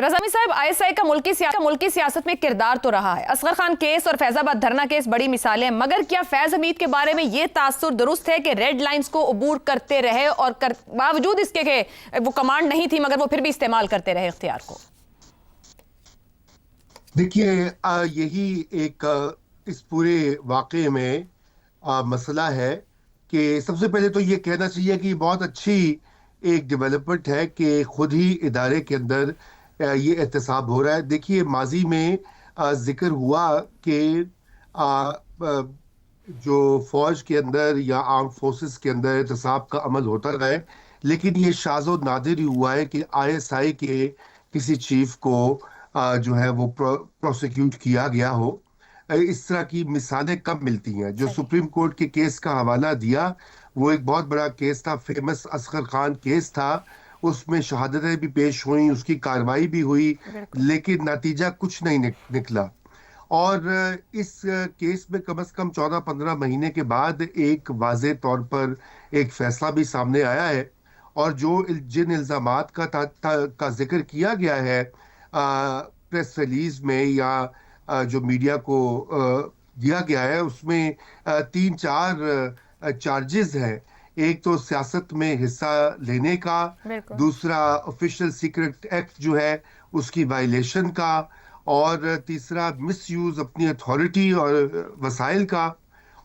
رضامی صاحب، ISI کا ملکی سیاست میں کردار تو رہا ہے. اصغر خان کیس اور فیض آباد دھرنا کیس بڑی مثالیں ہیں، مگر کیا فیض حمید کے بارے میں یہ تاثر درست ہے کہ ریڈ لائنز کو عبور کرتے رہے اور باوجود اس کے کہ وہ کمانڈ نہیں تھی مگر وہ پھر بھی استعمال کرتے رہے اختیار کو؟ دیکھیے، یہی ایک اس پورے واقعے میں مسئلہ ہے کہ سب سے پہلے تو یہ کہنا چاہیے کہ بہت اچھی ایک ڈیولپمنٹ ہے کہ خود ہی ادارے کے اندر یہ احتساب ہو رہا ہے. دیکھیے، ماضی میں ذکر ہوا کہ جو فوج کے اندر یا آرم فورسز کے اندر احتساب کا عمل ہوتا رہا ہے، لیکن یہ شاذ و نادر ہی ہوا ہے کہ ISI کے کسی چیف کو جو ہے وہ پروسیکیوٹ کیا گیا ہو. اس طرح کی مثالیں کم ملتی ہیں. جو سپریم کورٹ کے کیس کا حوالہ دیا وہ ایک بہت بڑا کیس تھا، فیمس اصغر خان کیس تھا. اس میں شہادتیں بھی پیش ہوئیں، اس کی کارروائی بھی ہوئی، لیکن نتیجہ کچھ نہیں نکلا. اور اس کیس میں کم از کم 14-15 مہینے کے بعد ایک واضح طور پر ایک فیصلہ بھی سامنے آیا ہے. اور جن الزامات کا ذکر کیا گیا ہے پریس ریلیز میں یا جو میڈیا کو دیا گیا ہے، اس میں 3-4 چارجز ہیں. ایک تو سیاست میں حصہ لینے کا، دوسرا آفیشل سیکرٹ ایکٹ جو ہے اس کی وائلیشن کا، اور تیسرا مس یوز اپنی اتھارٹی اور وسائل کا.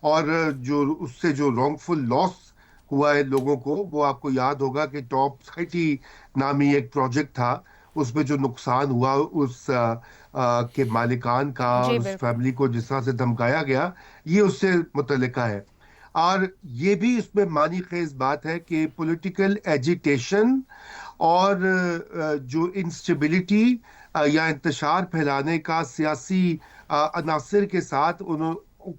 اور جو اس سے جو رانگ فل لاس ہوا ہے لوگوں کو، وہ آپ کو یاد ہوگا کہ ٹاپ 30 نامی ایک پروجیکٹ تھا، اس میں جو نقصان ہوا اس کے مالکان کا، اس فیملی کو جس طرح سے دھمکایا گیا، یہ اس سے متعلقہ ہے. اور یہ بھی اس میں معنی خیز بات ہے کہ پولیٹیکل ایجیٹیشن اور جو انسٹیبلٹی یا انتشار پھیلانے کا سیاسی عناصر کے ساتھ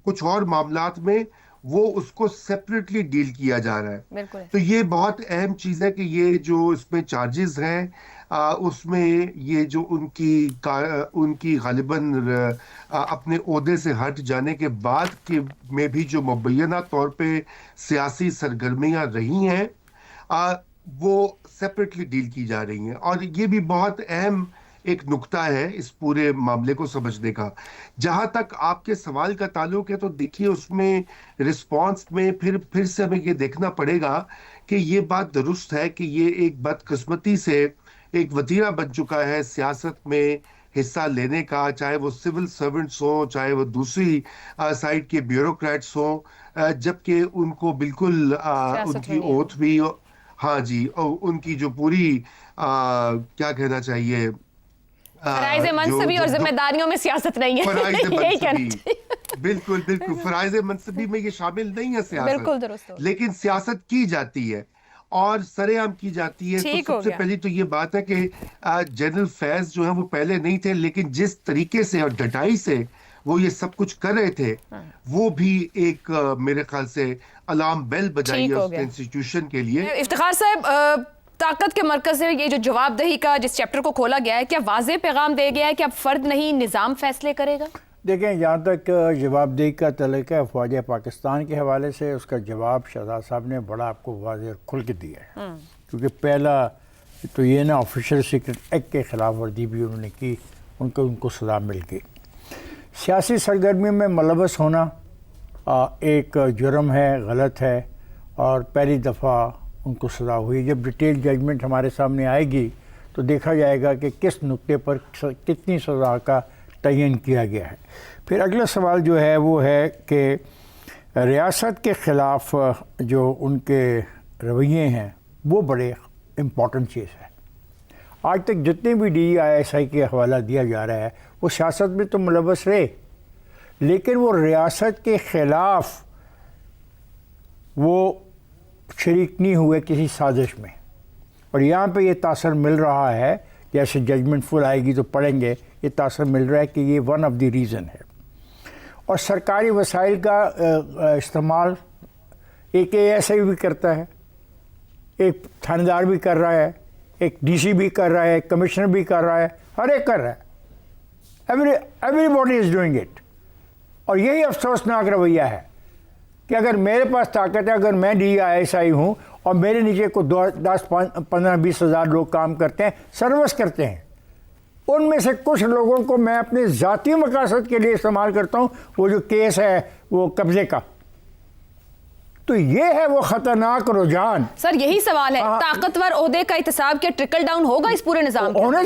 کچھ اور معاملات میں وہ اس کو سیپریٹلی ڈیل کیا جا رہا ہے. تو یہ بہت اہم چیز ہے کہ یہ جو اس میں چارجز ہیں، اس میں یہ جو ان کی غالباً اپنے عہدے سے ہٹ جانے کے بعد میں بھی جو مبینہ طور پہ سیاسی سرگرمیاں رہی ہیں، وہ سیپریٹلی ڈیل کی جا رہی ہیں. اور یہ بھی بہت اہم ایک نقطہ ہے اس پورے معاملے کو سمجھنے کا. جہاں تک آپ کے سوال کا تعلق ہے، تو دیکھیے اس میں رسپانس میں پھر سے ہمیں یہ دیکھنا پڑے گا کہ یہ بات درست ہے کہ یہ ایک بدقسمتی سے ایک وتیرہ بن چکا ہے سیاست میں حصہ لینے کا، چاہے وہ سول سرونٹس ہوں، چاہے وہ دوسری سائڈ کے بیوروکریٹس ہوں، جبکہ ان کو بالکل ان کی اوتھ بھی، ہاں جی، ان کی جو پوری کیا کہنا چاہیے، فرائض منصبی اور ذمہ داریوں میں سیاست نہیں ہے. فرائض منصبی، بالکل فرائض منصبی میں یہ شامل نہیں ہے سیاست، لیکن سیاست کی جاتی ہے اور سرے عام کی جاتی ہے. تو سب سے پہلی تو یہ بات ہے کہ جنرل فیض جو ہے وہ پہلے نہیں تھے، لیکن جس طریقے سے اور ڈٹائی سے وہ یہ سب کچھ کر رہے تھے، وہ بھی ایک میرے خیال سے الارم بیل بجائی ہے اس انسٹیٹیوشن کے لیے. افتخار صاحب، طاقت کے مرکز سے یہ جو جواب دہی کا جس چیپٹر کو کھولا گیا ہے، کیا واضح پیغام دے گیا ہے کہ اب فرد نہیں نظام فیصلے کرے گا؟ دیکھیں، جہاں تک جواب دہی کا تعلق ہے فوج پاکستان کے حوالے سے، اس کا جواب شہزاد صاحب نے بڑا آپ کو واضح کھل کے دیا ہے. کیونکہ پہلا تو یہ نا آفیشل سیکرٹ ایکٹ کے خلاف ورزی بھی انہوں نے کی، ان کو سزا مل گئی. سیاسی سرگرمی میں ملوث ہونا ایک جرم ہے، غلط ہے، اور پہلی دفعہ ان کو سزا ہوئی. جب ڈیٹیل ججمنٹ ہمارے سامنے آئے گی تو دیکھا جائے گا کہ کس نقطے پر کتنی سزا کا تعین کیا گیا ہے. پھر اگلا سوال جو ہے وہ ہے کہ ریاست کے خلاف جو ان کے رویے ہیں وہ بڑے امپورٹنٹ چیز ہے. آج تک جتنے بھی DISI کے حوالہ دیا جا رہا ہے وہ سیاست میں تو ملوث رہے، لیکن وہ ریاست کے خلاف وہ شریک نہیں ہوئے کسی سازش میں. اور یہاں پہ یہ تاثر مل رہا ہے، جیسے ججمنٹ فل آئے گی تو پڑھیں گے، یہ تاثر مل رہا ہے کہ یہ ون آف دی ریزن ہے. اور سرکاری وسائل کا استعمال ایک ASI بھی کرتا ہے، ایک تھانے دار بھی کر رہا ہے، ایک DC بھی کر رہا ہے، ایک کمشنر بھی کر رہا ہے، ہر ایک کر رہا ہے. Every body is doing it. اور یہی افسوسناک رویہ ہے کہ اگر میرے پاس طاقت ہے، اگر میں DISI ہوں اور میرے نیچے کو 10-15-20 ہزار لوگ کام کرتے ہیں، سروس کرتے ہیں، ان میں سے کچھ لوگوں کو میں اپنے ذاتی مقاصد کے لیے استعمال کرتا ہوں. وہ جو کیس ہے وہ قبضے کا, تو یہ ہے وہ خطرناک رجحان. سر یہی سوال ہے, طاقتور عہدے کا احتساب کیا ٹرکل ڈاؤن ہوگا اس پورے نظام کا؟ ہونا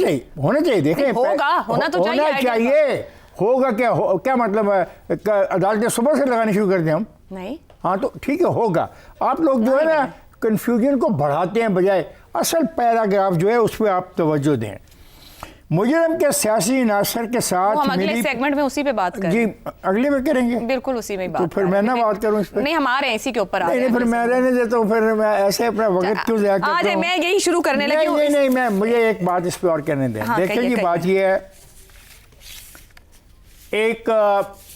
چاہیے. دیکھیں ہونا تو چاہیے. ہوگا کیا مطلب ہے, عدالتیں صبح سے لگانی شروع کر دیں ہم؟ نہیں. ہاں تو ٹھیک ہے, ہوگا. آپ لوگ جو ہے نا کنفیوژن کو بڑھاتے ہیں بجائے اصل پیراگراف جو ہے اس پہ آپ توجہ دیں. مجرم کے سیاسی عناصر کے ساتھ ہم اگلے سیگمنٹ میں اسی پہ بات کریں. جی اگلے میں کریں گے, بالکل اسی میں بات. تو پھر میں نہ بات کروں اس پہ؟ نہیں, ہم آ رہے ہیں اسی کے اوپر. نہیں پھر میں رہنے دیتا ہوں, پھر میں ایسے اپنا وقت کیوں ضائع کرتا ہوں؟ میں یہی شروع کرنے لگی ہوں. نہیں میں مجھے ایک بات اس پہ اور کہنے دیں. دیکھیں جی بات یہ ہے, ایک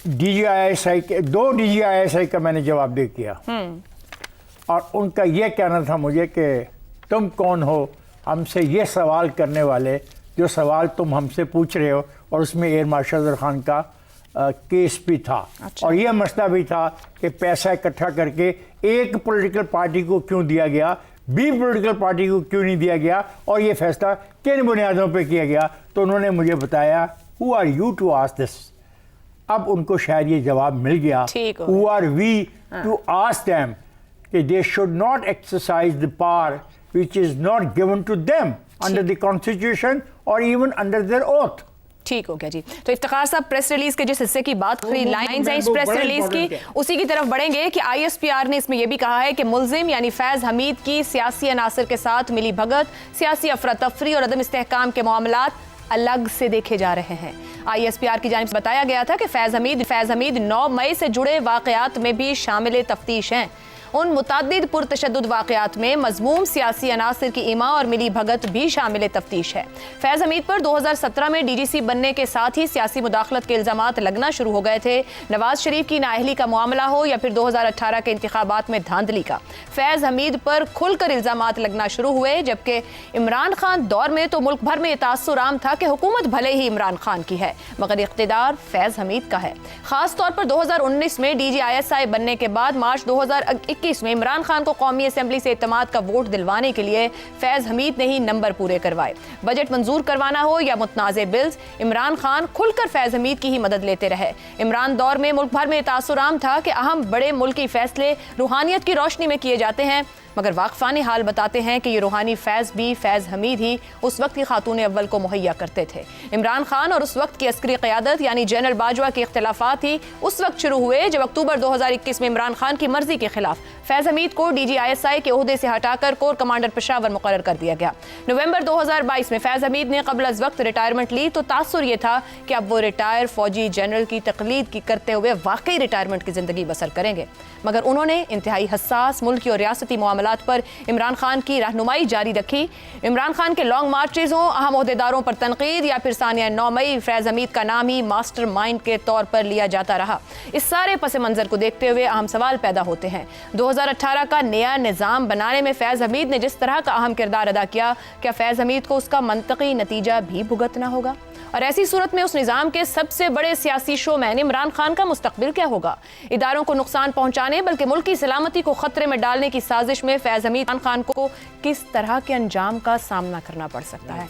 D G I S I کے, 2 D G I S I کا میں نے جواب دے کیا, اور ان کا یہ کہنا تھا مجھے کہ تم کون ہو ہم سے یہ سوال کرنے والے, جو سوال تم ہم سے پوچھ رہے ہو, اور اس میں ایئر مارشل اظہر خان کا کیس بھی تھا. اور یہ مسئلہ بھی تھا کہ پیسہ اکٹھا کر کے ایک پولیٹیکل پارٹی کو کیوں دیا گیا, بی پولیٹیکل پارٹی کو کیوں نہیں دیا گیا, اور یہ فیصلہ کن بنیادوں پہ کیا گیا. تو انہوں نے مجھے بتایا who are you to ask this. اب ان کو شاید یہ جواب مل گیا, who are we to ask them کہ they should not exercise the power which is not given to them under the constitution or even under their oath. ٹھیک ہو گیا جی. تو افتخار صاحب پریس ریلیز کے جس حصے کی بات ہوئی, لائنز ہیں اس پریس ریلیز کی, اسی کی طرف بڑھیں گے کہ آئی ایس پی آر نے اس میں یہ بھی کہا ہے کہ ملزم یعنی فیض حمید کی سیاسی عناصر کے ساتھ ملی بھگت, سیاسی افراتفری اور عدم استحکام کے معاملات الگ سے دیکھے جا رہے ہیں. آئی ایس پی آر کی جانب سے بتایا گیا تھا کہ فیض حمید 9 مئی سے جڑے واقعات میں بھی شامل تفتیش ہیں. ان متعدد پرتشدد واقعات میں مذموم سیاسی عناصر کی ایما اور ملی بھگت بھی شامل تفتیش ہے. فیض حمید پر 2017 میں ڈی جی سی بننے کے ساتھ ہی سیاسی مداخلت کے الزامات لگنا شروع ہو گئے تھے. نواز شریف کی نااہلی کا معاملہ ہو یا پھر 2018 کے انتخابات میں دھاندلی کا, فیض حمید پر کھل کر الزامات لگنا شروع ہوئے. جبکہ عمران خان دور میں تو ملک بھر میں یہ تاثر عام تھا کہ حکومت بھلے ہی عمران خان کی ہے مگر اقتدار فیض حمید کا ہے. خاص طور پر 2019 میں D G I S I بننے کے بعد مارچ 2021 میں عمران خان کو قومی اسمبلی سے اعتماد کا ووٹ دلوانے کے لیے فیض حمید نے ہی نمبر پورے کروائے. بجٹ منظور کروانا ہو یا متنازع بلز, عمران خان کھل کر فیض حمید کی ہی مدد لیتے رہے. عمران دور میں ملک بھر میں تاثر عام تھا کہ اہم بڑے ملکی فیصلے روحانیت کی روشنی میں کیے جاتے ہیں, مگر واقفان حال بتاتے ہیں کہ یہ روحانی فیض بھی فیض حمید ہی اس وقت کی خاتون اول کو مہیا کرتے تھے. عمران خان اور اس وقت کی عسکری قیادت یعنی جنرل باجوہ کے اختلافات ہی اس وقت شروع ہوئے جب اکتوبر 2021 میں عمران خان کی مرضی کے خلاف فیض حمید کو D G I S I کے عہدے سے ہٹا کر کور کمانڈر پشاور مقرر کر دیا گیا. نومبر 2022 میں فیض حمید نے قبل از وقت ریٹائرمنٹ لی تو تاثر یہ تھا کہ اب وہ ریٹائر فوجی جنرل کی تقلید کی کرتے ہوئے واقعی ریٹائرمنٹ کی زندگی بسر کریں گے. مگر انہوں نے انتہائی حساس ملکی اور ریاستی معاملات پر عمران خان کی رہنمائی جاری رکھی. عمران خان کے لانگ مارچز ہوں, اہم عہدیداروں پر تنقید یا پھر ثانیہ 9 مئی فیض حمید کا نام ہی ماسٹر مائنڈ کے طور پر لیا جاتا رہا. اس سارے پس منظر کو دیکھتے ہوئے اہم سوال پیدا ہوتے ہیں. 2018 کا نیا نظام بنانے میں فیض حمید نے جس طرح کا اہم کردار ادا کیا, کیا فیض حمید کو اس کا منطقی نتیجہ بھی بھگتنا ہوگا؟ اور ایسی صورت میں اس نظام کے سب سے بڑے سیاسی شو مین عمران خان کا مستقبل کیا ہوگا؟ اداروں کو نقصان پہنچانے بلکہ ملکی سلامتی کو خطرے میں ڈالنے کی سازش میں فیض حمید خان کو کس طرح کے انجام کا سامنا کرنا پڑ سکتا ہے؟